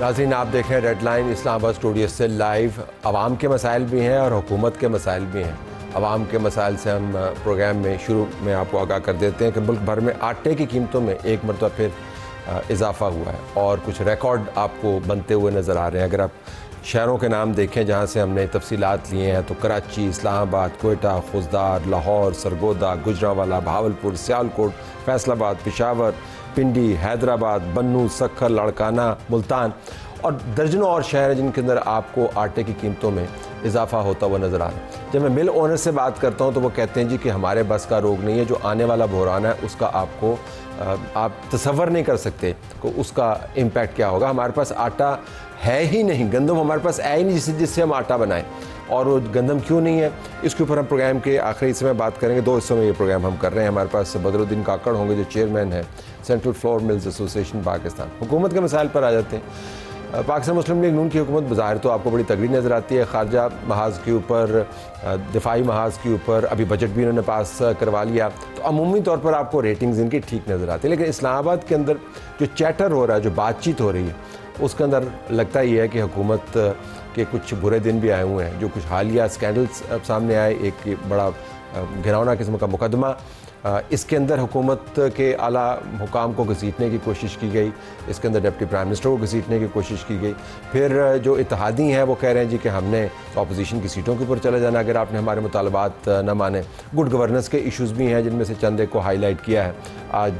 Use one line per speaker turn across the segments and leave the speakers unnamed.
नाज़रीन, आप देख रहे हैं रेड लाइन इस्लामाबाद स्टूडियो से लाइव। आवाम के मसाइल भी हैं और हुकूमत के मसाइल भी हैं। आवाम के मसाइल से हम प्रोग्राम में शुरू में आपको आगाह कर देते हैं कि मुल्क भर में आटे की कीमतों में एक मरतबा फिर इजाफ़ा हुआ है और कुछ रिकॉर्ड आपको बनते हुए नज़र आ रहे हैं। अगर आप शहरों के नाम देखें जहाँ से हमने तफसीलात लिए हैं तो कराची, इस्लामाबाद, कोयटा, खुजदार, लाहौर, सरगोदा, गुजरांवाला, भावलपुर, सियालकोट, फैसलाबाद, पेशावर, पिंडी, हैदराबाद, बन्नू, सखर, लाड़काना, मुल्तान और दर्जनों और शहर हैं जिनके अंदर आपको आटे की कीमतों में इजाफा होता हुआ नज़र आ रहा है। जब मैं मिल ओनर से बात करता हूँ तो वो कहते हैं जी कि हमारे बस का रोग नहीं है, जो आने वाला बहरान है उसका आपको आप तसव्वुर नहीं कर सकते कि उसका इम्पैक्ट क्या होगा। हमारे पास आटा है ही नहीं, गंदम हमारे पास है ही नहीं जिससे हम आटा बनाएं। और वो गंदम क्यों नहीं है, इसके ऊपर हम प्रोग्राम के आखिरी हिस्से में बात करेंगे। 2 हिस्सों में ये प्रोग्राम हम कर रहे हैं। हमारे पास बदरुद्दीन काकड़ होंगे जो चेयरमैन है central flour mills association Pakistan. हुकूमत के मसाइल पर आ जाते हैं। पाकिस्तान मुस्लिम लीग नून की हुकूमत बज़ाहिर तो आपको बड़ी तगड़ी नज़र आती है, खारजा महाज के ऊपर, दिफाई महाज के ऊपर, अभी बजट भी उन्होंने पास करवा लिया, तो अमूमी तौर पर आपको रेटिंग्स इनकी ठीक नज़र आती है। लेकिन इस्लामाबाद के अंदर जो चैटर हो रहा है, जो बातचीत हो रही है, उसके अंदर लगता ही है कि हुकूमत के कुछ बुरे दिन भी आए हुए हैं। जो कुछ हालिया स्कैंडल्स सामने आए, एक बड़ा घिनौना किस्म का मुकदमा, इसके अंदर हुकूमत के आला हुकाम को घसीटने की कोशिश की गई, इसके अंदर डिप्टी प्राइम मिनिस्टर को घसीटने की कोशिश की गई। फिर जो इत्तेहादी हैं वो कह रहे हैं जी कि हमने अपोजिशन की सीटों के ऊपर चले जाना अगर आपने हमारे मुतालबात न माने। गुड गवर्नेंस के इशूज़ भी हैं जिनमें से चंद एक को हाईलाइट किया है आज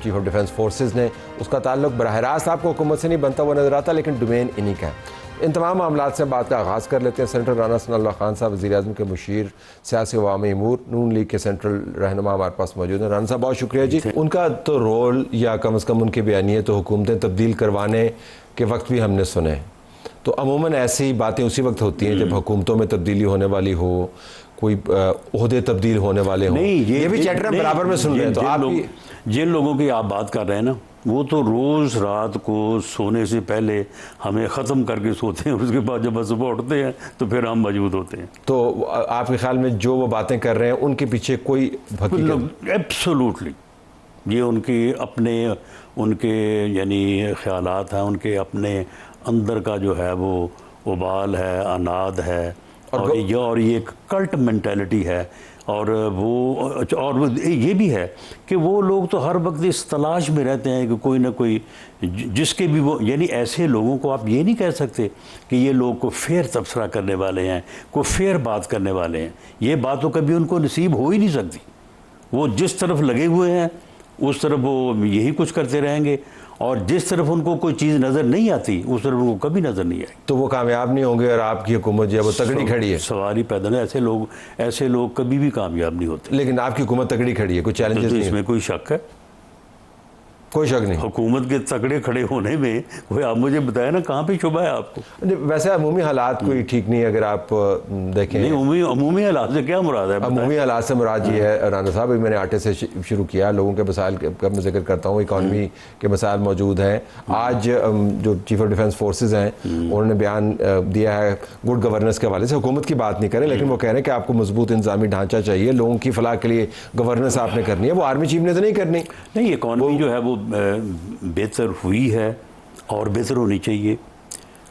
चीफ ऑफ डिफेंस फोर्सेस ने। उसका ताल्लुक बराह रास्त आपको हुकूमत से नहीं बनता हुआ नज़र आता, लेकिन डोमेन इन्हीं का है। इन तमाम मामलात से बात का आगाज़ कर लेते हैं। सेंट्रल राना सनाउल्लाह खान साहब वज़ीर-ए-आज़म के मुशीर, सियासी अवामी अमूर, नून लीग के सेंट्रल रहनुमा हमारे पास मौजूद हैं। राना साहब बहुत शुक्रिया जी। उनका तो रोल या कम से कम उनकी बयानिए तो हुकूमतें तब्दील करवाने के वक्त भी हमने सुने, तो अमूमन ऐसी बातें उसी वक्त होती हैं जब हुकूमतों में तब्दीली होने वाली हो, कोई ओहदे तब्दील होने वाले हों। ये भी चैटर हम बराबर में सुन रहे हैं। तो आप
जिन लोगों की आप बात कर रहे हैं ना, वो तो रोज़ रात को सोने से पहले हमें ख़त्म करके सोते हैं, उसके बाद जब सुबह उठते हैं तो फिर हम मौजूद होते हैं।
तो आपके ख्याल में जो वो बातें कर रहे हैं उनके पीछे कोई
एब्सोल्युटली ये उनके यानी ख्यालात हैं, उनके अपने अंदर का जो है वो उबाल है, अनाद है और ये एक कल्ट मेंटालिटी है। और ये भी है कि वो लोग तो हर वक्त इस तलाश में रहते हैं कि कोई ना कोई जिसके भी वो, यानी ऐसे लोगों को आप ये नहीं कह सकते कि ये लोग को फेयर तबसरा करने वाले हैं, को फेयर बात करने वाले हैं। ये बात तो कभी उनको नसीब हो ही नहीं सकती। वो जिस तरफ लगे हुए हैं उस तरफ वो यही कुछ करते रहेंगे, और जिस तरफ उनको कोई चीज़ नज़र नहीं आती उस तरफ उनको कभी नज़र नहीं आई,
तो वो कामयाब नहीं होंगे। और आपकी हुकूमत जो है वो तगड़ी खड़ी है।
सवाल ही पैदा नहीं, ऐसे लोग कभी भी कामयाब नहीं होते।
लेकिन आपकी हुकूमत तगड़ी खड़ी है, कोई चैलेंजेस नहीं,
इसमें कोई शक है?
कोई शक नहीं।
हुकूमत के तगड़े खड़े होने में कोई, आप मुझे बताया ना कहाँ पे शुबा है आपको?
वैसे अमूमी हालात कोई ठीक नहीं है अगर आप देखें।
नहीं, अमूमी हालात से क्या मुराद है?
अमूमी हालात से मुराद ये है राना साहब, मैंने आटे से शुरू किया, लोगों के मसाइल का मैं जिक्र करता हूँ। इकॉनमी के मसाइल मौजूद हैं। आज जो चीफ ऑफ डिफेंस फोर्सेज हैं उन्होंने बयान दिया है गुड गवर्नेंस के हवाले से। हुकूमत की बात नहीं करें, लेकिन वो कह रहे हैं कि आपको मजबूत इंतजामी ढांचा चाहिए, लोगों की फलाह के लिए गवर्नेंस आपने करनी है। वो आर्मी चीफ ने तो नहीं करनी।
नहीं, इकॉनमी जो है वो बेहतर हुई है और बेहतर होनी चाहिए।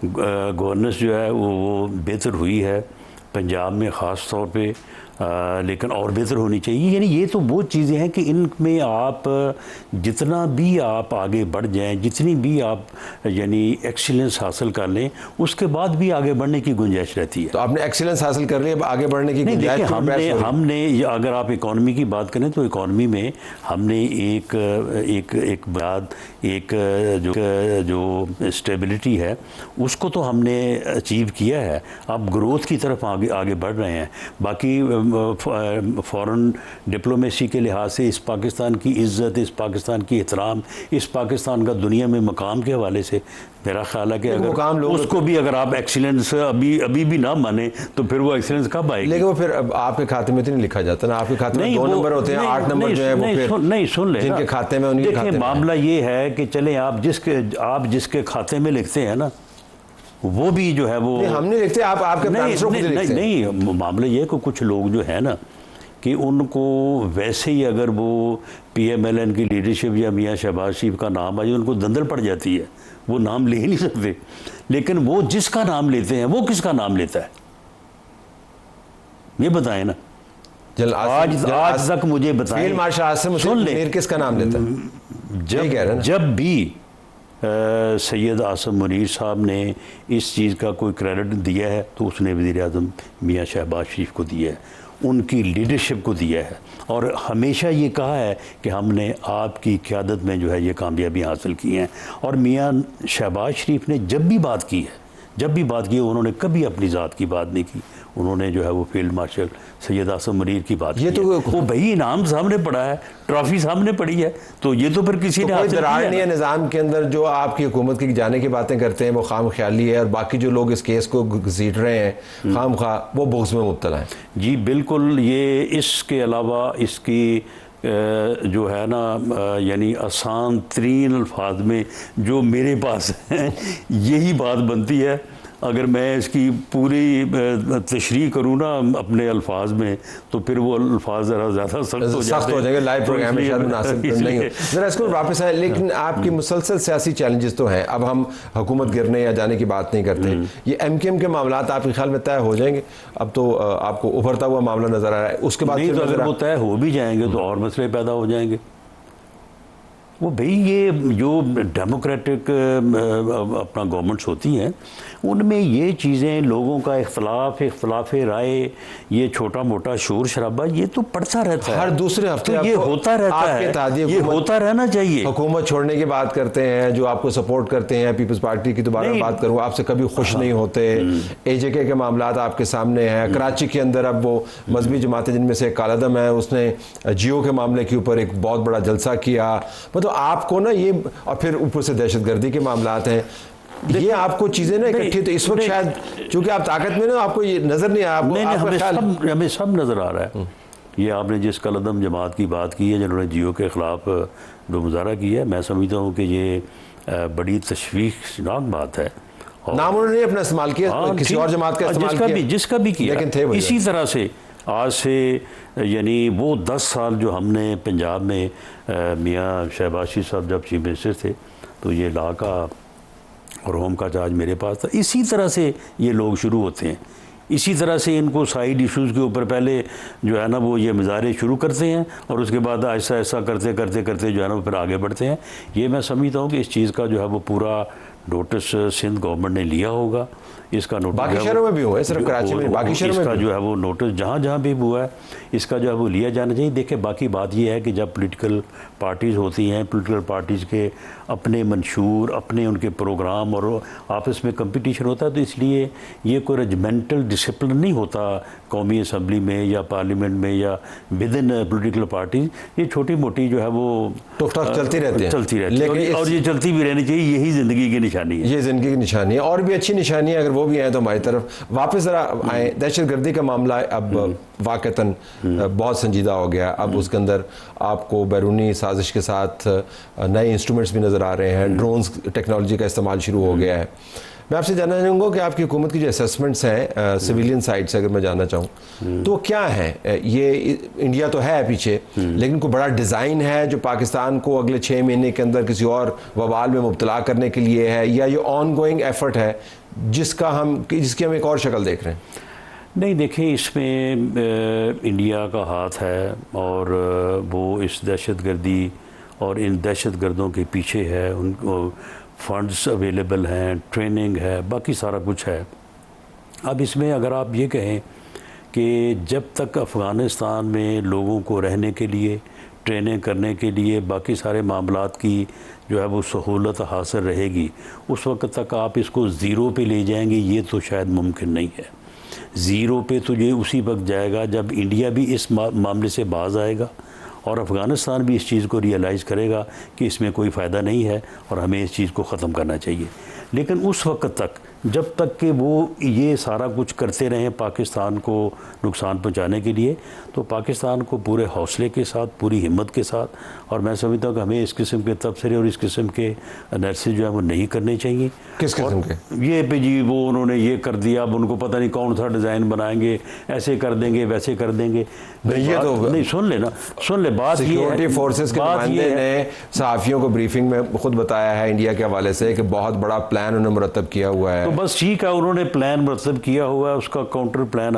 गवर्नेंस जो है वो बेहतर हुई है पंजाब में ख़ास तौर पे, लेकिन और बेहतर होनी चाहिए। यानी ये तो वो चीज़ें हैं कि इनमें आप जितना भी आप आगे बढ़ जाएं, जितनी भी आप यानी एक्सीलेंस हासिल कर लें, उसके बाद भी आगे बढ़ने की गुंजाइश रहती है।
तो आपने एक्सीलेंस हासिल कर ली, अब आगे बढ़ने की गुंजाइश?
हमने अगर आप इकॉनमी की बात करें तो इकॉनमी में हमने एक बात जो स्टेबिलिटी है उसको तो हमने अचीव किया है। अब ग्रोथ की तरफ आगे बढ़ रहे हैं। बाकी फ़ॉरेन डिप्लोमेसी के लिहाज से इस पाकिस्तान की इज़्ज़त, इस पाकिस्तान की एहतराम, इस पाकिस्तान का दुनिया में मकाम के हवाले से मेरा ख्याल है कि अगर उसको भी अगर आप एक्सीलेंस अभी भी ना माने तो फिर वो एक्सीलेंस कब आएगी?
लेकिन वो फिर आपके खाते में तो नहीं लिखा जाता ना। आपके खाते में 2 नंबर होते हैं, 8 नंबर जो है वो फिर
नहीं, सुन ले
जिनके खाते में उनके खाते में।
मामला ये है कि चले आप जिसके खाते में लिखते हैं ना, वो भी जो है वो
हम नहीं लिखते, आप आपके
नहीं, मामला ये है कि कुछ लोग जो है ना कि उनको वैसे ही अगर वो PMLN की लीडरशिप या मियाँ शहबाज शरीफ का नाम आए उनको दंदल पड़ जाती है, वो नाम ले ही नहीं सकते। लेकिन वो जिसका नाम लेते हैं वो किसका नाम लेता है, ये बताएं ना। आज तक मुझे बताएं,
फील्ड मार्शल आसिम मुनीर किसका नाम लेता है?
जब भी सैयद आसिम मुनीर साहब ने इस चीज़ का कोई क्रेडिट दिया है तो उसने वज़ीर आज़म मियाँ शहबाज शरीफ को दिया है, उनकी लीडरशिप को दिया है, और हमेशा ये कहा है कि हमने आपकी क़यादत में जो है ये कामयाबी हासिल की हैं। और मियाँ शहबाज शरीफ ने जब भी बात की है उन्होंने कभी अपनी ज़ात की बात नहीं की, उन्होंने जो है वो फील्ड मार्शल सैयद आसिम मुनीर की बात
ये
की
तो
है। वो भाई इनाम सामने पड़ा है, ट्रॉफी सामने पड़ी है, तो ये तो फिर किसी ने
कोई दरार नहीं है निज़ाम के अंदर। जो आपकी हुकूमत की जाने की बातें करते हैं वो खाम ख्याली है, और बाकी जो लोग इस केस को घसीट रहे हैं खाम खा वो बुग़्ज़ में मुब्तला है।
जी बिल्कुल। ये इसके अलावा इसकी जो है ना यानी आसान तरीन अल्फाज में जो मेरे पास हैं यही बात बनती है। अगर मैं इसकी पूरी तशरीह करूँ ना अपने अल्फाज में तो फिर वो अल्फाज ज़रा ज़्यादा सख्त हो
जाएंगे, लाइव प्रोग्राम में शायद मुनासिब नहीं हो। ज़रा इसको वापस आए, लेकिन आपकी मुसलसल सियासी चैलेंजेस तो हैं। अब हम हुकूमत गिरने या जाने की बात नहीं करते, ये MKM के मामला आपके ख्याल में तय हो जाएंगे? अब तो आपको उभरता हुआ मामला नज़र आ रहा है, उसके बाद
नहीं तो अगर वो तय हो भी जाएंगे तो और मसले पैदा हो जाएंगे। वो भाई ये जो डेमोक्रेटिक अपना गवर्नमेंट्स होती हैं उनमें ये चीज़ें लोगों का इख्तलाफ राय, ये छोटा मोटा शोर शराबा ये तो पड़ता रहता है
हर दूसरे हफ्ते।
तो ये होता रहता है, ये होता रहना चाहिए।
हुकूमत छोड़ने की बात करते हैं, जो आपको सपोर्ट करते हैं पीपल्स पार्टी की, दोबारा बात करूँ आपसे, कभी खुश नहीं होते। AJK के मामला आपके सामने हैं। कराची के अंदर अब वो मजहबी जमातें जिनमें से कालादम है उसने जियो के मामले के ऊपर एक बहुत बड़ा जलसा किया। मतलब आपको ना ये, और फिर ऊपर से दहशतगर्दी के मामला हैं, ये आपको चीजें ना इकट्ठी, तो इस वक्त शायद चूंकि आप ताकत में ना आपको ये नजर नहीं आया।
हमें सब नजर आ रहा है। ये आपने जिस कलदम जमात की बात की है जिन्होंने जियो के खिलाफ जो मुजाहरा किया है, मैं समझता हूँ कि ये बड़ी तशवीशनाक बात है।
नाम उन्होंने अपना इस्तेमाल किया, किसी और जमात का इस्तेमाल किया,
जिसका भी किया, लेकिन थे इसी तरह से आज से यानी वो 10 साल जो हमने पंजाब में मियाँ शहबाज शरीफ साहब जब चीफ मिनिस्टर थे तो ये लॉ का और होम का चार्ज मेरे पास था। इसी तरह से ये लोग शुरू होते हैं, इसी तरह से इनको साइड इश्यूज़ के ऊपर पहले जो है ना वो ये मुजाहरे शुरू करते हैं और उसके बाद ऐसा ऐसा करते करते करते जो है ना वो फिर आगे बढ़ते हैं। ये मैं समझता हूँ कि इस चीज़ का जो है वो पूरा नोटिस सिंध गवर्नमेंट ने लिया होगा। इसका नोटिस
बाकी शहरों में भी हुआ है, सिर्फ कराची में, बाकी शहरों में
जो है वो नोटिस जहाँ जहाँ भी हुआ है इसका जो है वो लिया जाना चाहिए। देखिए बाकी बात ये है कि जब पॉलिटिकल पार्टीज़ होती हैं, पॉलिटिकल पार्टीज़ के अपने मंशूर, अपने उनके प्रोग्राम और आपस में कंपटीशन होता है, तो इसलिए ये कोई रेजिमेंटल डिसिप्लिन नहीं होता कौमी असम्बली में या पार्लियामेंट में या विद इन पॉलिटिकल पार्टीज। ये छोटी मोटी जो है वो
चलती रहती है,
और ये चलती भी रहनी चाहिए। यही ज़िंदगी की निशानी है,
ये ज़िंदगी की निशानी है। और भी अच्छी निशानी है अगर वो भी आए तो हमारी तरफ वापस ज़रा आए। दहशतगर्दी का मामला अब वाक़तन बहुत संजीदा हो गया। अब उसके अंदर आपको बैरूनी साजिश के साथ नए इंस्ट्रूमेंट्स भी नज़र आ रहे हैं, ड्रोन्स टेक्नोलॉजी का इस्तेमाल शुरू हो गया है। मैं आपसे जानना चाहूँगा कि आपकी हुकूमत की जो असेसमेंट्स हैं सिविलियन साइड से अगर मैं जानना चाहूँ तो क्या है? ये इंडिया तो है पीछे, लेकिन कोई बड़ा डिज़ाइन है जो पाकिस्तान को अगले 6 महीने के अंदर किसी और वबाल में मुब्तला करने के लिए है, या ये ऑन गोइंग एफर्ट है जिसकी हम एक और शक्ल देख रहे हैं?
नहीं, देखिए इसमें इंडिया का हाथ है और वो इस दहशतगर्दी और इन दहशतगर्दों के पीछे है। उनको फंड्स अवेलेबल हैं, ट्रेनिंग है, बाकी सारा कुछ है। अब इसमें अगर आप ये कहें कि जब तक अफ़गानिस्तान में लोगों को रहने के लिए, ट्रेनिंग करने के लिए, बाकी सारे मामलात की जो है वो सहूलत हासिल रहेगी, उस वक्त तक आप इसको ज़ीरो पे ले जाएंगे, ये तो शायद मुमकिन नहीं है। ज़ीरो पे तो ये उसी वक्त जाएगा जब इंडिया भी इस मामले से बाज आएगा और अफ़गानिस्तान भी इस चीज़ को रियलाइज़ करेगा कि इसमें कोई फ़ायदा नहीं है और हमें इस चीज़ को ख़त्म करना चाहिए। लेकिन उस वक्त तक जब तक कि वो ये सारा कुछ करते रहें पाकिस्तान को नुकसान पहुंचाने के लिए, तो पाकिस्तान को पूरे हौसले के साथ, पूरी हिम्मत के साथ, और मैं समझता हूँ कि हमें इस किस्म के तबसरे और इस किस्म के एनालिसिस जो है वो नहीं करने चाहिए।
किस किस्म के?
ये पे जी वो उन्होंने ये कर दिया, अब उनको पता नहीं कौन सा डिज़ाइन बनाएंगे, ऐसे कर देंगे, वैसे कर देंगे।
ये तो
नहीं, सुन ले ना, सुन ले बात।
सिक्योरिटी फोर्सेस के नुमाइंदे ने सहाफ़ियों को ब्रीफिंग में खुद बताया है इंडिया के हवाले से कि बहुत बड़ा प्लान उन्होंने मुरतब किया हुआ है।
तो बस ठीक है, उन्होंने प्लान मुरतब किया हुआ है, उसका काउंटर प्लान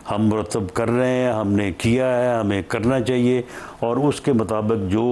हम मुरतब कर रहे हैं, हमने किया है, हमें करना चाहिए। और उसके मुताबिक जो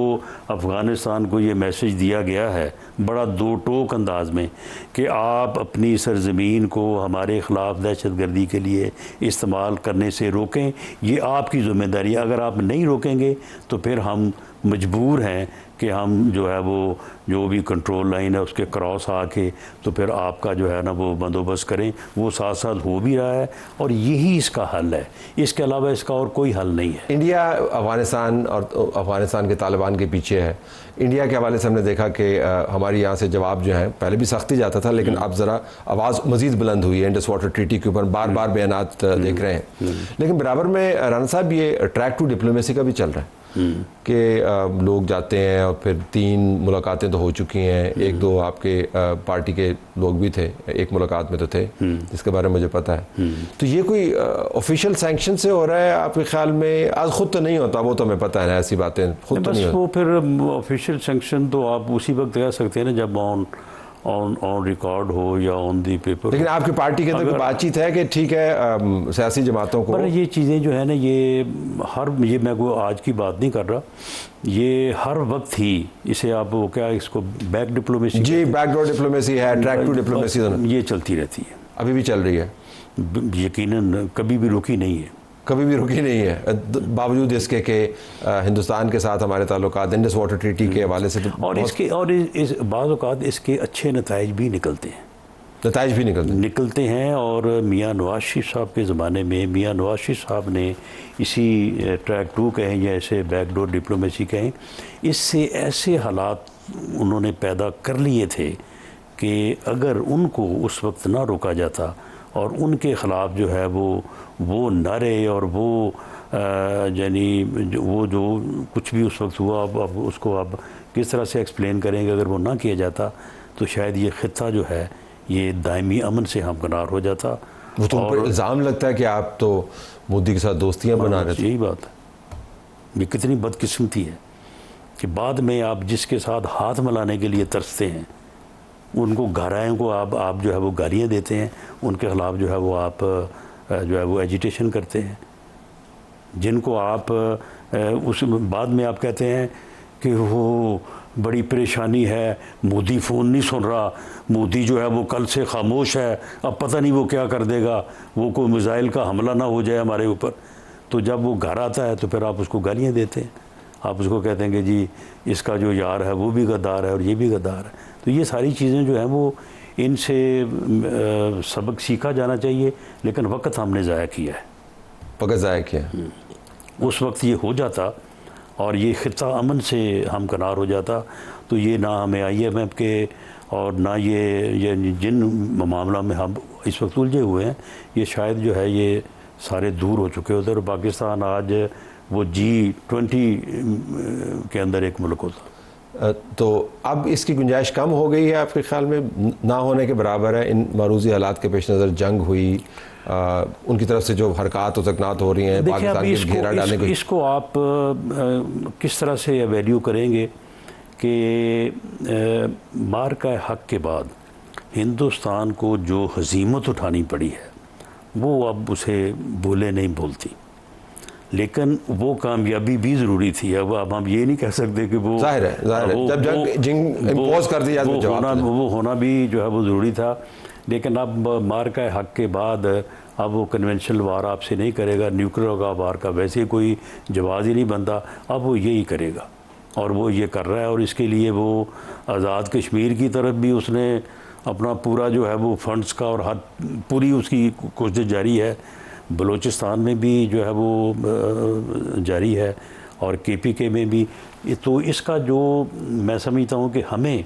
अफ़गानिस्तान को ये मैसेज दिया गया है बड़ा दो टोक अंदाज में कि आप अपनी सरज़मीन को हमारे ख़िलाफ़ दहशतगर्दी के लिए इस्तेमाल करने से रोकें, ये आपकी ज़िम्मेदारी है। अगर आप नहीं रोकेंगे तो फिर हम मजबूर हैं कि हम जो है वो जो भी कंट्रोल लाइन है उसके क्रॉस आके तो फिर आपका जो है ना वो बंदोबस्त करें। वो साथ साथ हो भी रहा है और यही इसका हल है, इसके अलावा इसका और कोई हल नहीं है।
इंडिया अफ़गानिस्तान और अफ़गानिस्तान के तालिबान के पीछे है। इंडिया के हवाले से हमने देखा कि हमारी यहाँ से जवाब जो है पहले भी सख्ती जाता था, लेकिन अब ज़रा आवाज़ मज़ीद बुलंद हुई है। इंडस वाटर ट्रीटी के ऊपर बार बार बयानात देख रहे हैं। लेकिन बराबर में राना साहब ये ट्रैक टू डिप्लोमेसी का भी चल रहा है कि लोग जाते हैं और फिर 3 मुलाकातें तो हो चुकी हैं, 1-2 आपके पार्टी के लोग भी थे, एक मुलाकात में तो थे जिसके बारे में मुझे पता है। तो ये कोई ऑफिशियल सैंक्शन से हो रहा है आपके ख्याल में? आज खुद तो नहीं होता, वो तो हमें पता है ना, ऐसी बातें खुद तो नहीं होती।
वो फिर ऑफिशियल सैंक्शन तो आप उसी वक्त कह सकते हैं ना जब ऑन रिकॉर्ड हो या ऑन दी पेपर।
लेकिन आपकी पार्टी के अंदर कोई बातचीत है कि ठीक है सियासी जमातों को?
पर ये चीज़ें जो है ना ये मैं कोई आज की बात नहीं कर रहा, ये हर वक्त ही इसे आप वो क्या इसको बैक डिप्लोमेसी,
जी बैकडोर डिप्लोमेसी है, ट्रैक टू डिप्लोमेसी,
ये चलती रहती है,
अभी भी चल रही है,
यकीनन कभी भी रुकी नहीं है,
कभी भी रुकी नहीं है, बावजूद इसके कि हिंदुस्तान के साथ हमारे ताल्लुकात इंडस वाटर ट्रीटी के हवाले से तो
और इस बाज़ औक़ात इसके अच्छे नताइज भी निकलते हैं,
नताइज भी निकलते हैं।
और मियाँ नवाज शरीफ साहब के ज़माने में मियाँ नवाज शरीफ साहब ने इसी ट्रैक 2 कहें या ऐसे बैकडोर डिप्लोमेसी कहें, इससे ऐसे हालात उन्होंने पैदा कर लिए थे कि अगर उनको उस वक्त ना रोका जाता और उनके ख़िलाफ़ जो है वो नारे और वो यानी वो जो कुछ भी उस वक्त हुआ, अब उसको आप किस तरह से एक्सप्लेन करेंगे, अगर वो ना किया जाता तो शायद ये ख़ित्ता जो है ये दायमी अमन से हमकिनार हो जाता।
वो तो और इल्ज़ाम लगता है कि आप तो मोदी के साथ दोस्तियाँ बना रहे थे।
यही बात है, ये कितनी बदकिस्मती है कि बाद में आप जिसके साथ हाथ मिलाने के लिए तरसते हैं उनको घरायों को आप जो है वो गालियाँ देते हैं, उनके ख़िलाफ़ जो है वो आप जो है वो एजिटेशन करते हैं, जिनको आप उस बाद में आप कहते हैं कि वो बड़ी परेशानी है, मोदी फ़ोन नहीं सुन रहा, मोदी जो है वो कल से खामोश है, अब पता नहीं वो क्या कर देगा, वो कोई मिसाइल का हमला ना हो जाए हमारे ऊपर। तो जब वो घर आता है तो फिर आप उसको गालियाँ देते हैं, आप उसको कहते हैं कि जी इसका जो यार है वो भी गद्दार है और ये भी गद्दार है। तो ये सारी चीज़ें जो हैं वो इनसे सबक सीखा जाना चाहिए, लेकिन वक्त हमने ज़ाया किया है,
वक्त ज़ाया किया।
उस वक्त ये हो जाता और ये ख़ित्ता अमन से हमकिनार हो जाता तो ये ना हमें IMF के और ना ये जिन मामला में हम इस वक्त उलझे हुए हैं ये शायद जो है ये सारे दूर हो चुके होते और पाकिस्तान आज वो G20 के अंदर एक मुल्क होता।
तो अब इसकी गुंजाइश कम हो गई है आपके ख्याल में? ना होने के बराबर है? इन मारूजी हालात के पेश नज़र जंग हुई, उनकी तरफ से जो हरकत व सकनात हो रही हैं, पाकिस्तान के घेरा डालने को,
इसको आप किस तरह से वैल्यू करेंगे कि मार्का हक के बाद हिंदुस्तान को जो हज़ीमत उठानी पड़ी है वो अब उसे बोले नहीं बोलती, लेकिन वो कामयाबी भी ज़रूरी थी। अब हम ये नहीं कह सकते कि वो
जाहिर है जब जंग इम्पोज कर दी जाती है
वो होना भी जो है वो ज़रूरी था, लेकिन अब मार्का हक के बाद अब वो कन्वेंशनल वार आपसे नहीं करेगा, न्यूक्लियर वार का वैसे कोई जवाब ही नहीं बनता, अब वो यही करेगा और वो ये कर रहा है। और इसके लिए वो आज़ाद कश्मीर की तरफ भी उसने अपना पूरा जो है वो फंड्स का और पूरी उसकी कोशिश जारी है, बलूचिस्तान में भी जो है वो जारी है और KPK में भी। तो इसका जो मैं समझता हूँ कि हमें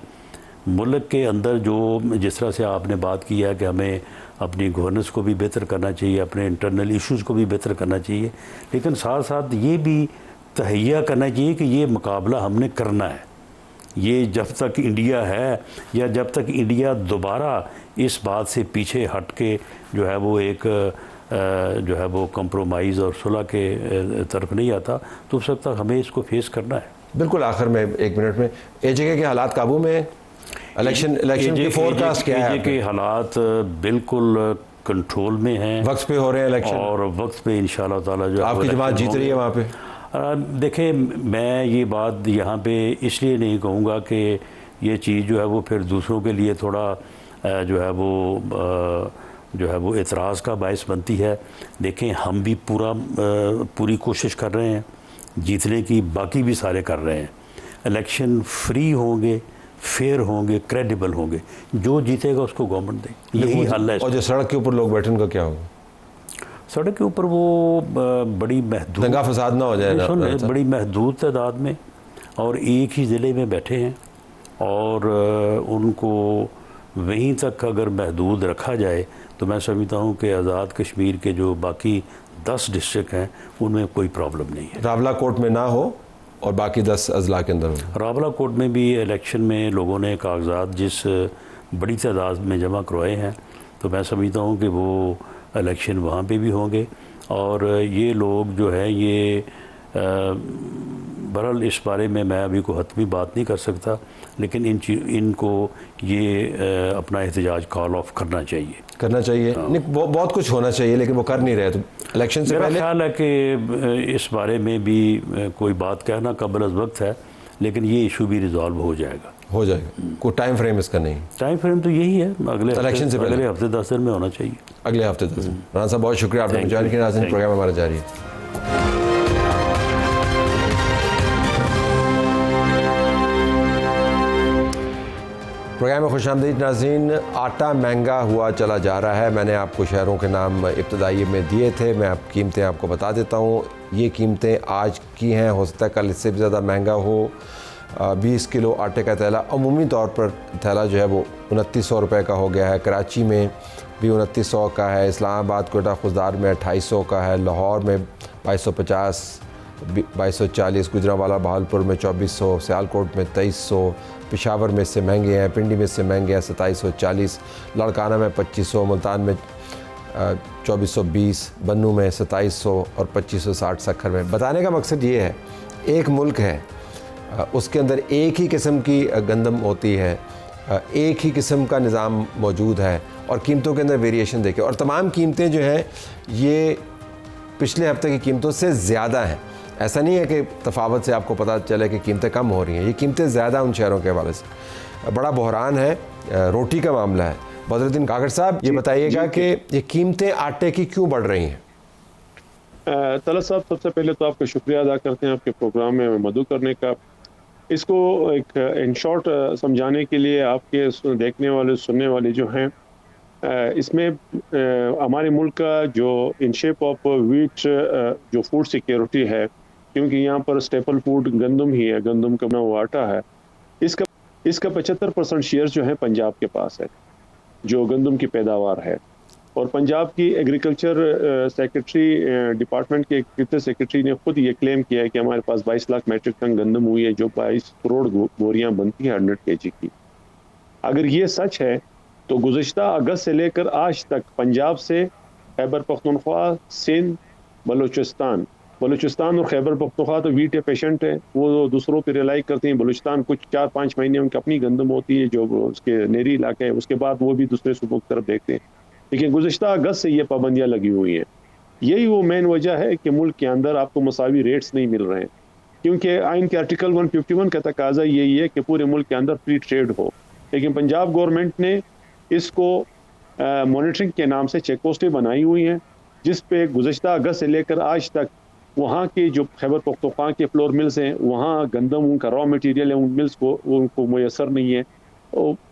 मुल्क के अंदर जो जिस तरह से आपने बात की है कि हमें अपनी गवर्नेंस को भी बेहतर करना चाहिए, अपने इंटरनल इश्यूज़ को भी बेहतर करना चाहिए, लेकिन साथ साथ ये भी तहैया करना चाहिए कि ये मुकाबला हमने करना है। ये जब तक इंडिया है या जब तक इंडिया दोबारा इस बात से पीछे हट के जो है वो एक जो है वो कंप्रोमाइज़ और सुलह के तरफ नहीं आता, तो उस वक्त तक हमें इसको फेस करना है।
बिल्कुल, आखिर में 1 मिनट में एजेके के हालात काबू में, इलेक्शन की फोरकास्ट क्या है?
के हालात बिल्कुल कंट्रोल में हैं,
वक्त पे हो रहे हैं इलेक्शन
और वक्त पे इंशाल्लाह ताला जो
आपकी जमात जीत रही है वहाँ पे।
देखिए, मैं ये बात यहाँ पे इसलिए नहीं कहूँगा कि ये चीज़ जो है वो फिर दूसरों के लिए थोड़ा जो है वो एतराज़ का बायस बनती है। देखें, हम भी पूरी कोशिश कर रहे हैं जीतने की, बाकी भी सारे कर रहे हैं। इलेक्शन फ्री होंगे, फेयर होंगे, क्रेडिबल होंगे, जो जीतेगा उसको गवर्नमेंट दे, यही हल है।
और जो सड़क के ऊपर लोग बैठे उनका क्या होगा?
सड़क के ऊपर वो बड़ी महदूद,
दंगा फसाद ना हो जाए ना,
बड़ी महदूद तादाद में और एक ही ज़िले में बैठे हैं, और उनको वहीं तक अगर महदूद रखा जाए तो मैं समझता हूँ कि आज़ाद कश्मीर के जो बाकी 10 डिस्ट्रिक्ट हैं उनमें कोई प्रॉब्लम नहीं है।
रावला कोर्ट में ना हो और बाकी 10 अजला के अंदर हो।
रावला कोर्ट में भी इलेक्शन में लोगों ने कागजात जिस बड़ी तादाद में जमा करवाए हैं, तो मैं समझता हूँ कि वो इलेक्शन वहाँ पे भी होंगे। और ये लोग जो है ये बहरहाल इस बारे में मैं अभी कोई हतमी बात नहीं कर सकता, लेकिन इनको ये अपना एहतजाज कॉल ऑफ करना चाहिए।
नहीं, बहुत कुछ होना चाहिए, लेकिन वो कर नहीं रहे। तो इलेक्शन से
मेरा
पहले
ख्याल है कि इस बारे में भी कोई बात कहना कबल अज़ वक्त है, लेकिन ये इशू भी रिजॉल्व हो जाएगा। कोई टाइम फ्रेम इसका नहीं? टाइम फ्रेम तो यही है,
इलेक्शन से पहले,
अगले हफ्ते 10 दिन में होना चाहिए।
अगले हफ्ते 10 दिन। राना साहब, बहुत शुक्रिया आपने ज्वाइन किया। प्रोग्राम हमारा जारी है। प्रोग्राम में खुशामदीद नाज़रीन। आटा महंगा हुआ चला जा रहा है। मैंने आपको शहरों के नाम इब्तदाई में दिए थे, मैं कीमतें आपको बता देता हूँ। ये कीमतें आज की हैं, हो सकता है कल इससे भी ज़्यादा महंगा हो। 20 किलो आटे का थैला अमूमी तौर पर थैला जो है वो 2900 रुपये का हो गया है। कराची में भी 2900 का है, इस्लामाबाद कोयटा खुशदार में 2800 का है, लाहौर में 2250, 2240, गुजरांवाला बहालपुर में 2400, सियालकोट में 2300, पेशावर में इससे महंगे हैं, पिंडी में इससे महंगे हैं 2740, लड़काना में 2500, मुल्तान में 2420, बन्नू में 2700 और 2560 सक्खर में। बताने का मकसद ये है, एक मुल्क है, उसके अंदर एक ही किस्म की गंदम होती है, एक ही किस्म का निज़ाम मौजूद है, और कीमतों के अंदर वेरिएशन देखें। और तमाम कीमतें जो हैं ये पिछले हफ्ते की कीमतों से ज़्यादा हैं। ऐसा नहीं है कि तफावत से आपको पता चले कि कीमतें कम हो रही हैं, ये कीमतें ज़्यादा उन शहरों के हवाले से। बड़ा बहरान है, रोटी का मामला है। बदरुद्दीन काकड़ साहब, ये बताइएगा कि ये कीमतें आटे की क्यों बढ़ रही हैं?
तलत साहब, सबसे पहले तो आपका शुक्रिया अदा करते हैं आपके प्रोग्राम में मदद करने का। इसको एक इन शॉर्ट समझाने के लिए आपके देखने वाले सुनने वाले जो हैं, इसमें हमारे मुल्क का जो इन शेप ऑफ वीट जो फूड सिक्योरिटी है, क्योंकि यहाँ पर स्टेपल फूड गंदम ही है, गंदम का बना हुआ आटा है, इसका 75% शेयर जो है पंजाब के पास है, जो गंदम की पैदावार है। और पंजाब की एग्रीकल्चर सेक्रेटरी डिपार्टमेंट के वित्त सेक्रेटरी ने खुद ये क्लेम किया है कि हमारे पास 22 लाख मैट्रिक टन गंदम हुई है, जो 22 करोड़ बोरियां बनती हैं 100 kg की। अगर ये सच है तो गुज़िश्ता अगस्त से लेकर आज तक पंजाब से खैबर पख्तूनख्वा, सिंध, बलूचिस्तान और खैबर पख्तूनख्वा तो वीट पेशेंट है, वो दूसरों पे रिलाई करते हैं। बलूचिस्तान कुछ 4-5 महीने उनकी अपनी गंदम होती है जो उसके नेरी इलाके है, उसके बाद वो भी दूसरे सूबों की तरफ देखते हैं। लेकिन गुज़िश्ता अगस्त से ये पाबंदियाँ लगी हुई हैं। यही वो मेन वजह है कि मुल्क के अंदर आपको मसावी रेट्स नहीं मिल रहे हैं, क्योंकि आइन के आर्टिकल 151 का तकाजा यही है कि पूरे मुल्क के अंदर फ्री ट्रेड हो। लेकिन पंजाब गवर्नमेंट ने इसको मॉनिटरिंग के नाम से चेक पोस्टें बनाई हुई हैं, जिस पे गुज़िश्ता अगस्त से लेकर आज तक वहाँ के जो खैबर पख्तूनख्वा के फ्लोर मिल्स हैं, वहाँ गंदम उनका रॉ मटेरियल है, उन मिल्स को उनको मुयसर नहीं है,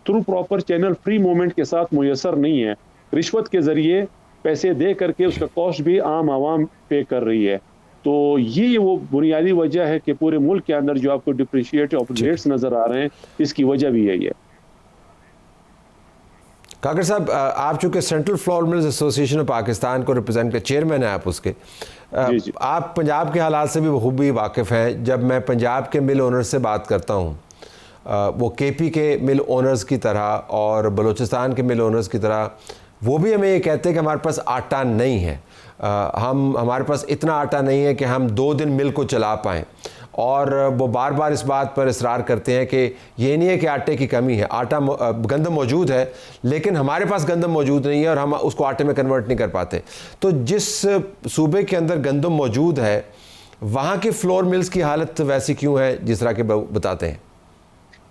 through proper channel free movement के साथ मुयसर नहीं है। रिश्वत के ज़रिए पैसे दे करके उसका कॉस्ट भी आम आवाम पे कर रही है। तो ये वो बुनियादी वजह है कि पूरे मुल्क के अंदर जो आपको डिप्रिशिएटिव रेट्स नज़र आ रहे हैं, इसकी वजह भी यही है।
काकर साहब, आप चूँकि central flour mills association of Pakistan को रिप्रेजेंट कर चेयरमैन हैं आप उसके,
जी।
आप पंजाब के हालात से भी बखूबी वाकिफ़ हैं। जब मैं पंजाब के मिल ओनर से बात करता हूँ, वो केपी के मिल ओनर्स की तरह और बलूचिस्तान के मिल ओनर्स की तरह, वो भी हमें ये कहते हैं कि हमारे पास आटा नहीं है, हमारे पास इतना आटा नहीं है कि हम 2 दिन मिल को चला पाएँ। और वो बार बार इस बात पर इसरार करते हैं कि ये नहीं है कि आटे की कमी है, गंदम मौजूद है, लेकिन हमारे पास गंदम मौजूद नहीं है और हम उसको आटे में कन्वर्ट नहीं कर पाते। तो जिस सूबे के अंदर गंदम मौजूद है, वहाँ की फ्लोर मिल्स की हालत वैसी क्यों है जिस तरह के बताते हैं?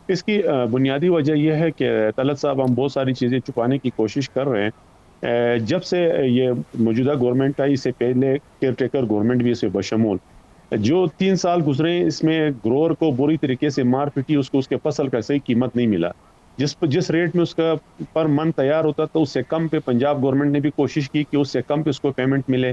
इसकी बुनियादी वजह यह है कि तलत साहब, हम बहुत सारी चीज़ें छुपाने की कोशिश कर रहे हैं। जब से ये मौजूदा गवर्नमेंट आई, इससे पहले केयर टेकर गवर्नमेंट भी इसे बशमूल, जो 3 साल गुजरे, इसमें ग्रोअर को बुरी तरीके से मार पीटी, उसको उसके फसल का सही कीमत नहीं मिला। जिस रेट में उसका पर मन तैयार होता था, उससे कम पे पंजाब गवर्नमेंट ने भी कोशिश की कि उससे कम पे उसको पेमेंट मिले।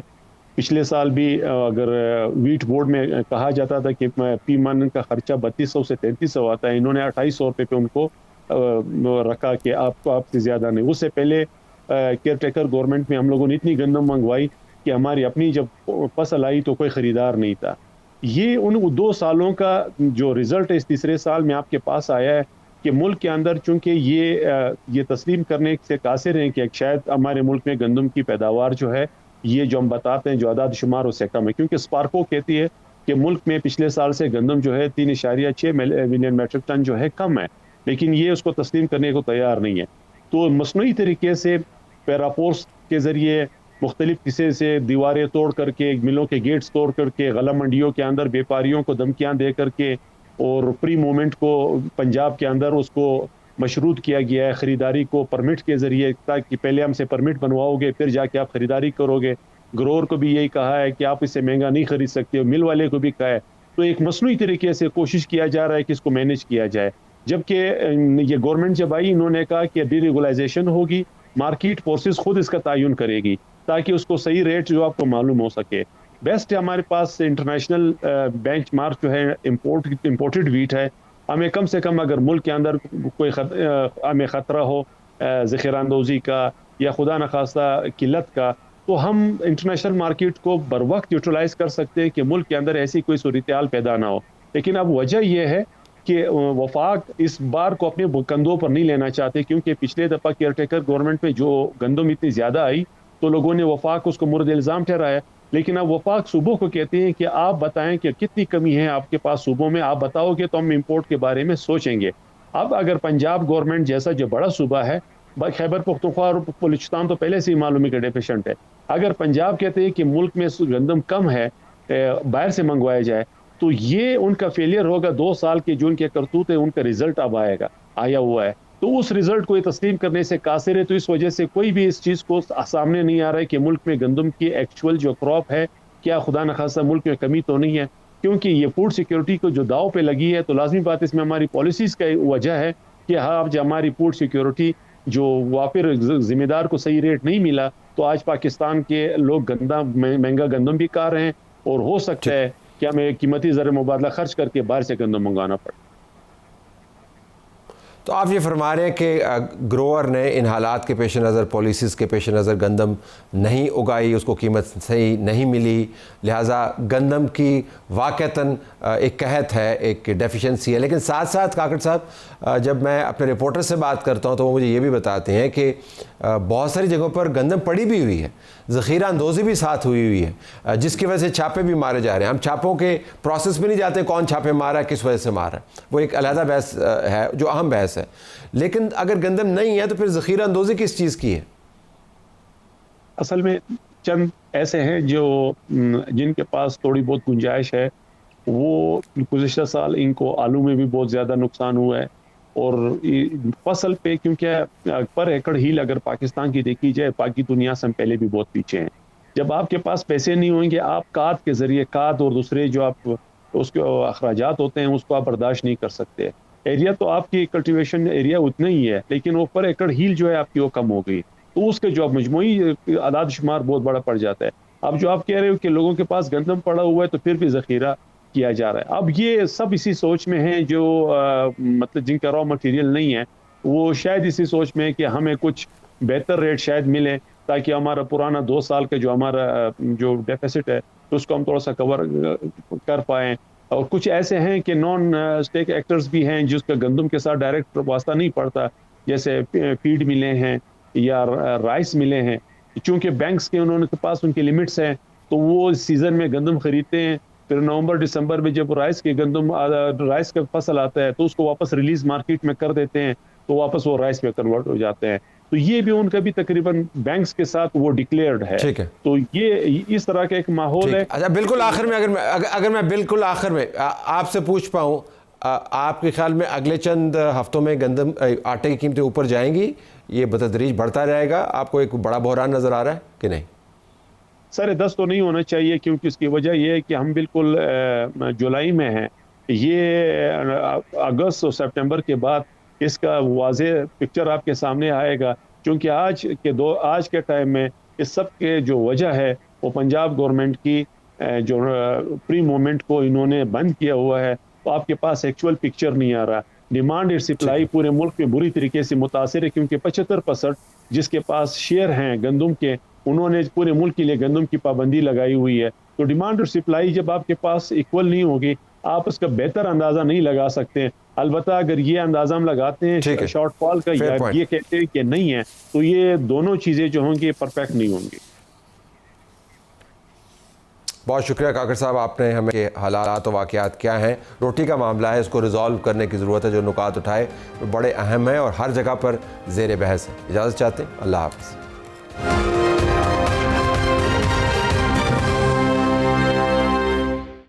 पिछले साल भी अगर वीट बोर्ड में कहा जाता था कि पी मन का खर्चा 3200 से 3300 आता है, इन्होंने 2800 रुपये पे उनको रखा कि आपको आपसे ज़्यादा नहीं। उससे पहले केयर टेकर गवर्नमेंट में हम लोगों ने इतनी गंदम मंगवाई कि हमारी अपनी जब फसल आई तो कोई ख़रीदार नहीं था। ये उन 2 सालों का जो रिज़ल्ट है इस तीसरे साल में आपके पास आया है कि मुल्क के अंदर चूँकि ये तस्लीम करने से कासिर हैं कि शायद हमारे मुल्क में गंदम की पैदावार जो है, ये जो हम बताते हैं जो आदाद शुमार उससे कम है, क्योंकि स्पार्को कहती है कि मुल्क में पिछले साल से गंदम जो है 3.6 मिलियन मेट्रिक टन जो है कम है, लेकिन ये उसको तस्लीम करने को तैयार नहीं है। तो मसनूई तरीके से पैरापोर्स के ज़रिए मुख्तलिफ किस्से से दीवारें तोड़ करके, मिलों के गेट्स तोड़ करके, गला मंडियों के अंदर व्यापारियों को धमकियाँ दे करके और प्री मूवमेंट को पंजाब के अंदर उसको मशरूत किया गया है ख़रीदारी को परमिट के ज़रिए, ताकि पहले हमसे परमिट बनवाओगे फिर जाके आप ख़रीदारी करोगे। ग्रोअर को भी यही कहा है कि आप इससे महंगा नहीं ख़रीद सकते हो, मिल वाले को भी कहा है। तो एक मसनूई तरीके से कोशिश किया जा रहा है कि इसको मैनेज किया जाए। जबकि ये गवर्नमेंट जब आई, इन्होंने कहा कि डीरेगुलाइजेशन होगी, मार्केट फोर्सेस खुद इसका तयन करेगी ताकि उसको सही रेट जो आपको मालूम हो सके। बेस्ट है हमारे पास इंटरनेशनल बेंचमार्क जो है इम्पोर्टेड वीट है। हमें कम से कम अगर मुल्क के अंदर कोई हमें ख़तरा हो ज़ख़ीराअंदोज़ी का या खुदा न खास्ता किल्लत का, तो हम इंटरनेशनल मार्केट को बर वक्त यूटिलाइज़ कर सकते हैं कि मुल्क के अंदर ऐसी कोई सूरत हाल पैदा ना हो। लेकिन अब वजह यह है कि वफाक इस बार को अपने कंधों पर नहीं लेना चाहते, क्योंकि पिछले दफ़ा केयर टेकर गवर्नमेंट में जो गंदम इतनी ज़्यादा आई तो लोगों ने वफाक उसको मुर्द इल्ज़ाम ठहराया। लेकिन अब वफाक सूबों को कहते हैं कि आप बताएं कि कितनी कमी है आपके पास सूबों में, आप बताओगे तो हम इंपोर्ट के बारे में सोचेंगे। अब अगर पंजाब गवर्नमेंट जैसा जो बड़ा सूबा है, खैबर पख्तूनख्वा और बलूचिस्तान तो पहले से ही मालूम है कि डेफिशिएंट है, अगर पंजाब कहते हैं कि मुल्क में गंदम कम है, बाहर से मंगवाया जाए, तो ये उनका फेलियर होगा। 2 साल के जो उनके करतूत है उनका रिजल्ट अब आया हुआ है। तो उस रिजल्ट को ये तस्लीम करने से कासिर है। तो इस वजह से कोई भी इस चीज़ को सामने नहीं आ रहा है कि मुल्क में गंदम की एक्चुअल जो क्रॉप है, क्या खुदा न खासा मुल्क में कमी तो नहीं है। क्योंकि ये फूड सिक्योरिटी को जो दाव पे लगी है, तो लाजमी बात इसमें हमारी पॉलिसीज़ का वजह है कि हाँ, जब हमारी फूड सिक्योरिटी जो वाफिर जिम्मेदार को सही रेट नहीं मिला, तो आज पाकिस्तान के लोग महंगा गंदम भी खा रहे हैं और हो सकता है कि हमें कीमती ज़र मुबादला खर्च करके बाहर से गंदम मंगाना पड़े।
तो आप ये फरमा रहे हैं कि ग्रोअर ने इन हालात के पेश नज़र, पॉलिसीज़ के पेश नज़र गंदम नहीं उगाई, उसको कीमत सही नहीं मिली, लिहाजा गंदम की वाक़तन एक कहत है, एक डेफिशिएंसी है। लेकिन साथ साथ काकड़ साहब, जब मैं अपने रिपोर्टर से बात करता हूँ तो वो मुझे ये भी बताते हैं कि बहुत सारी जगहों पर गंदम पड़ी भी हुई है, ज़ख़ीरा अंदोज़ी भी साथ हुई है, जिसकी वजह से छापे भी मारे जा रहे हैं। हम छापों के प्रोसेस में नहीं जाते कौन छापे मारा है, किस वजह से मारा है, वो एक अलहदा बहस है जो अहम बहस है। लेकिन अगर गंदम नहीं है तो फिर ज़ख़ीरा अंदोज़ी किस चीज़ की है?
असल में चंद ऐसे हैं जो जिनके पास थोड़ी बहुत गुंजाइश है, वो गुज़िश्ता साल इनको आलू में भी बहुत ज़्यादा नुकसान हुआ है और फसल पे, क्योंकि पर एकड़ हील अगर पाकिस्तान की देखी जाए, बाकी दुनिया से हम पहले भी बहुत पीछे हैं। जब आपके पास पैसे नहीं होंगे, आप खाद के ज़रिए, खाद और दूसरे जो आप उसके अखराजात होते हैं उसको आप बर्दाश्त नहीं कर सकते। एरिया तो आपकी कल्टीवेशन एरिया उतना ही है, लेकिन वो पर एकड़ हील जो है आपकी वो कम हो गई, तो उसके जो मजमूई आदाद शुमार बहुत बड़ा पड़ जाता है। अब जो आप कह रहे हो कि लोगों के पास गंदम पड़ा हुआ है तो फिर भी ज़ख़ीरा किया जा रहा है, अब ये सब इसी सोच में है जो मतलब जिनका रॉ मटेरियल नहीं है, वो शायद इसी सोच में है कि हमें कुछ बेहतर रेट शायद मिले, ताकि हमारा पुराना 2 साल का जो हमारा जो डेफिसिट है तो उसको हम थोड़ा सा कवर कर पाएँ। और कुछ ऐसे हैं कि नॉन स्टेक एक्टर्स भी हैं जिसका गंदम के साथ डायरेक्ट वास्ता नहीं पड़ता, जैसे फीड मिले हैं या राइस मिले हैं। चूँकि बैंक्स के उन्होंने के पास उनकी लिमिट्स हैं, तो वो सीज़न में गंदम खरीदते हैं, फिर नवंबर दिसंबर में जब राइस का फसल आता है तो उसको वापस रिलीज मार्केट में कर देते हैं, तो वापस वो राइस में कन्वर्ट हो जाते हैं। तो ये भी उनका भी तकरीबन बैंक्स के साथ वो डिक्लेयर्ड है।
ठीक है।
तो ये इस तरह का एक माहौल है।
अच्छा, बिल्कुल आखिर में अगर मैं बिल्कुल आखिर में आपसे पूछ पाऊँ, आपके ख्याल में अगले चंद हफ्तों में गंदम आटे की कीमतें ऊपर जाएंगी, ये बतदरीज बढ़ता रहेगा? आपको एक बड़ा बहरान नज़र आ रहा है कि नहीं?
सर 10 तो नहीं होना चाहिए, क्योंकि इसकी वजह यह है कि हम बिल्कुल जुलाई में हैं। ये अगस्त और सितंबर के बाद इसका वाज़े पिक्चर आपके सामने आएगा, क्योंकि आज के टाइम में इस सब के जो वजह है वो पंजाब गवर्नमेंट की जो प्री मूवमेंट को इन्होंने बंद किया हुआ है। तो आपके पास एक्चुअल पिक्चर नहीं आ रहा। डिमांड और सप्लाई पूरे मुल्क में बुरी तरीके से मुतासिर है, क्योंकि 75% जिसके पास शेयर हैं गंदम के, उन्होंने पूरे मुल्क के लिए गंदम की पाबंदी लगाई हुई है। तो डिमांड और सप्लाई जब आपके पास इक्वल नहीं होगी, आप उसका बेहतर अंदाज़ा नहीं लगा सकते। अलबत्ता अगर ये अंदाज़ा हम लगाते हैं शॉर्टफॉल का या ये कहते हैं कि नहीं है, तो ये दोनों चीज़ें जो होंगी परफेक्ट नहीं होंगी।
बहुत शुक्रिया काकर साहब, आपने हमें के हालात और वाक़यात क्या हैं, रोटी का मामला है, इसको रिजॉल्व करने की ज़रूरत है। जो नुकात उठाए बड़े अहम हैं और हर जगह पर ज़ेर बहस है। इजाज़त चाहते हैं, अल्लाह हाफ़िज़।